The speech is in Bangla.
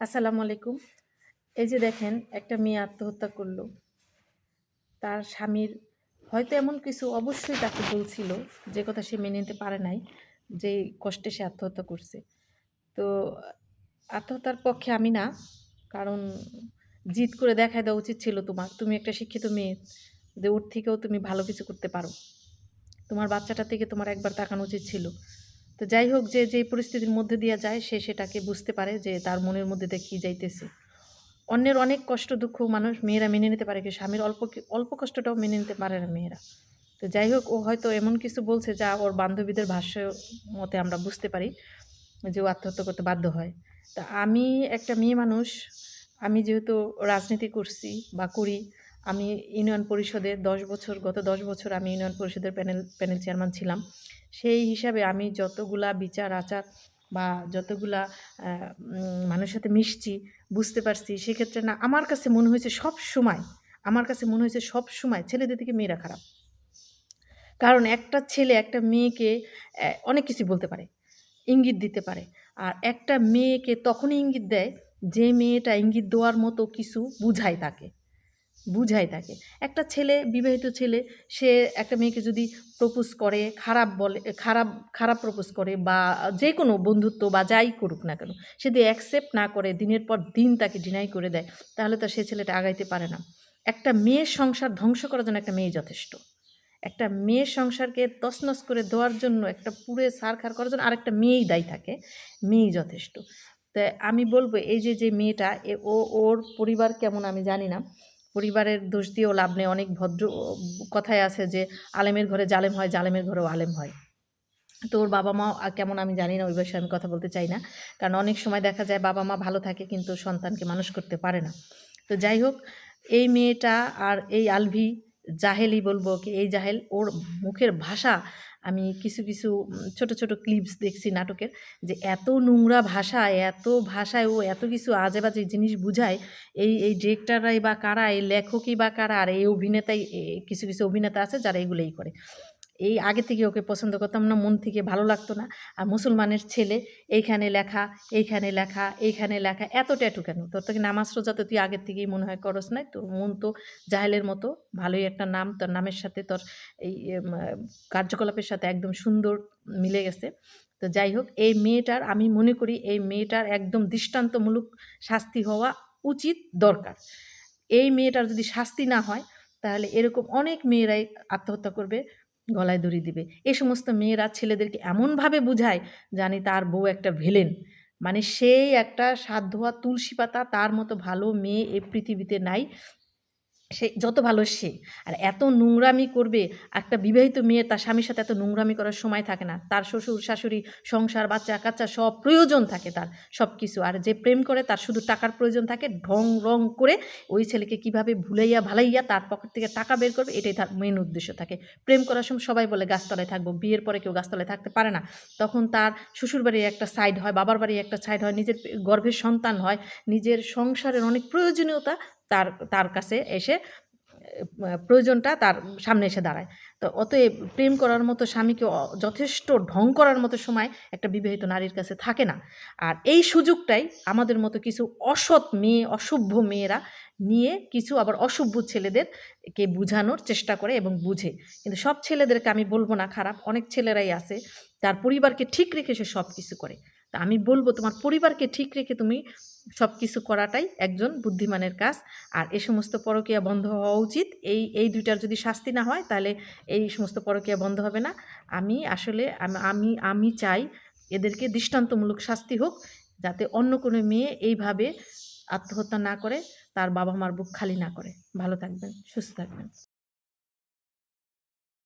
আসসালামু আলাইকুম। এই যে দেখেন একটা মেয়ে আত্মহত্যা করলো। তার স্বামীর হয়তো এমন কিছু অবশ্যই তাকে বলছিল, যে কথা সে মেনে নিতে পারে নাই, যে কষ্টে সে আত্মহত্যা করছে। তো আত্মহত্যার পক্ষে আমি না। কারণ জিদ করে দেখায় দেওয়া উচিত ছিল তোমার। তুমি একটা শিক্ষিত মেয়ে, যে ওর থেকেও তুমি ভালো কিছু করতে পারো। তোমার বাচ্চাটার দিকে তোমার একবার তাকানো উচিত ছিল। তো যাই হোক, যে যেই পরিস্থিতির মধ্যে দিয়ে যায় সে সেটাকে বুঝতে পারে যে তার মনের মধ্যে দিয়ে কী যাইতেছে। অন্যের অনেক কষ্ট দুঃখ মানুষ মেয়েরা মেনে নিতে পারে, কিন্তু স্বামীর অল্প কষ্টটাও মেনে নিতে পারে না মেয়েরা। তো যাই হোক, ও হয়তো এমন কিছু বলছে যা ওর বান্ধবীদের ভাষ্য মতে আমরা বুঝতে পারি যে ও আত্মহত্যা করতে বাধ্য হয়। তা আমি একটা মেয়ে মানুষ, আমি যেহেতু রাজনীতি করছি বা করি, আমি ইউনিয়ন পরিষদে গত 10 বছর আমি ইউনিয়ন পরিষদের প্যানেল চেয়ারম্যান ছিলাম। সেই হিসাবে আমি যতগুলা বিচার আচার বা যতগুলা মানুষের সাথে মিশছি, বুঝতে পারছি, সেক্ষেত্রে না আমার কাছে মনে হয়েছে সব সময় ছেলেদের থেকে মেয়েরা খারাপ। কারণ একটা ছেলে একটা মেয়েকে অনেক কিছু বলতে পারে, ইঙ্গিত দিতে পারে। আর একটা মেয়েকে তখনই ইঙ্গিত দেয় যে মেয়েটা ইঙ্গিত দেওয়ার মতো কিছু বুঝায় তাকে। একটা ছেলে, বিবাহিত ছেলে, সে একটা মেয়েকে যদি প্রপোজ করে, খারাপ প্রপোজ করে বা যে কোনো বন্ধুত্ব বা যাই করুক না কেন, সে যদি অ্যাকসেপ্ট না করে, দিনের পর দিন তাকে ডিনাই করে দেয়, তাহলে তো সে ছেলেটা আগাইতে পারে না। একটা মেয়ের সংসার ধ্বংস করার জন্য একটা মেয়ে যথেষ্ট। একটা মেয়ের সংসারকে তছনছ করে দেওয়ার জন্য, একটা পুড়ে ছারখার করার জন্য আরেকটা মেয়েই দায়ী থাকে, মেয়েই যথেষ্ট। তাই আমি বলব, এই যে মেয়েটা, ওর পরিবার কেমন আমি জানি না। পরিবারের দোষ দিয়েও লাভ নেই। অনেক ভদ্র কথায় আছে যে আলেমের ঘরে জালেম হয়, জালেমের ঘরেও আলেম হয়। তো ওর বাবা মা কেমন আমি জানি না, ওই বিষয়ে আমি কথা বলতে চাই না। কারণ অনেক সময় দেখা যায় বাবা মা ভালো থাকে কিন্তু সন্তানকে মানুষ করতে পারে না। তো যাই হোক, এই মেয়েটা আর এই আলভি, জাহেলই বলবো ওকে, এই জাহেল, ওর মুখের ভাষা, আমি কিছু ছোট ছোট ক্লিপস দেখছি নাটকের, যে এত নোংরা ভাষা, এত ভাষায় ও এত কিছু আজে বাজে জিনিস বুঝায়। এই ডিরেক্টররাই বা কারা, এই লেখকই বা কারা, আর এই অভিনেতাই, কিছু অভিনেতা আছে যারা এগুলোই করে। এই আগে থেকে ওকে পছন্দ করতাম না, মন থেকে ভালো লাগতো না। আর মুসলমানের ছেলে, এইখানে লেখা, এইখানে লেখা, এইখানে লেখা, এত ট্যাটু কেন? তোর তো নামাজ রোজা তো তুই আগের থেকেই মনে হয় করস নাই। তোর মন তো জাহেলের মতো, ভালোই একটা নাম, তোর নামের সাথে তোর এই কার্যকলাপের সাথে একদম সুন্দর মিলে গেছে। তো যাই হোক, এই মেয়েটার, আমি মনে করি এই মেয়েটার একদম দৃষ্টান্তমূলক শাস্তি হওয়া উচিত, দরকার। এই মেয়েটার যদি শাস্তি না হয়, তাহলে এরকম অনেক মেয়েরাই আত্মহত্যা করবে, গলায় দড়ি দিবে। এ সমস্ত মেয়েরা ছেলেদেরকে এমনভাবে বুঝায়, জানি তার বউ একটা ভিলেন। মানে সেই একটা সাধ ধোয়া তুলসী পাতা, তার মতো ভালো মেয়ে এই পৃথিবীতে নাই। সে যত ভালো সে, আর এত নোংরামি করবে। একটা বিবাহিত মেয়ের তার স্বামীর সাথে এত নোংরামি করার সময় থাকে না। তার শ্বশুর শাশুড়ি, সংসার, বাচ্চা কাচ্চা সব প্রয়োজন থাকে তার, সব কিছু। আর যে প্রেম করে তার শুধু টাকার প্রয়োজন থাকে, ঢং রং করে ওই ছেলেকে কিভাবে ভুলাইয়া ভালাইয়া তার পকেট থেকে টাকা বের করবে, এটাই তার মেন উদ্দেশ্য থাকে। প্রেম করার সময় সবাই বলে গাছতলায় থাকবো, বিয়ের পরে কেউ গাছতলায় থাকতে পারে না। তখন তার শ্বশুর বাড়ির একটা সাইড হয়, বাবার বাড়ির একটা সাইড হয়, নিজের গর্ভের সন্তান হয়, নিজের সংসারের অনেক প্রয়োজনীয়তা তার তার কাছে এসে, প্রয়োজনটা তার সামনে এসে দাঁড়ায়। তো অতএব প্রেম করার মতো স্বামীকে যথেষ্ট ঢং করার মতো সময় একটা বিবাহিত নারীর কাছে থাকে না। আর এই সুযোগটাই আমাদের মতো কিছু অসৎ মেয়ে, অসভ্য মেয়েরা নিয়ে কিছু আবার অসভ্য ছেলেদেরকে বুঝানোর চেষ্টা করে এবং বুঝে। কিন্তু সব ছেলেদেরকে আমি বলবো না খারাপ, অনেক ছেলেরাই আছে তার পরিবারকে ঠিক রেখে সে সব কিছু করে। তা আমি বলবো, তোমার পরিবারকে ঠিক রেখে তুমি সব কিছু করাটাই একজন বুদ্ধিমানের কাজ। আর এ সমস্ত পরকীয়া বন্ধ হওয়া উচিত। এই দুইটার যদি শাস্তি না হয়, তাহলে এই সমস্ত পরকীয়া বন্ধ হবে না। আমি আসলে আমি চাই এদেরকে দৃষ্টান্তমূলক শাস্তি হোক, যাতে অন্য কোনো মেয়ে এইভাবে আত্মহত্যা না করে, তার বাবা মার বুক খালি না করে। ভালো থাকবেন, সুস্থ থাকবেন।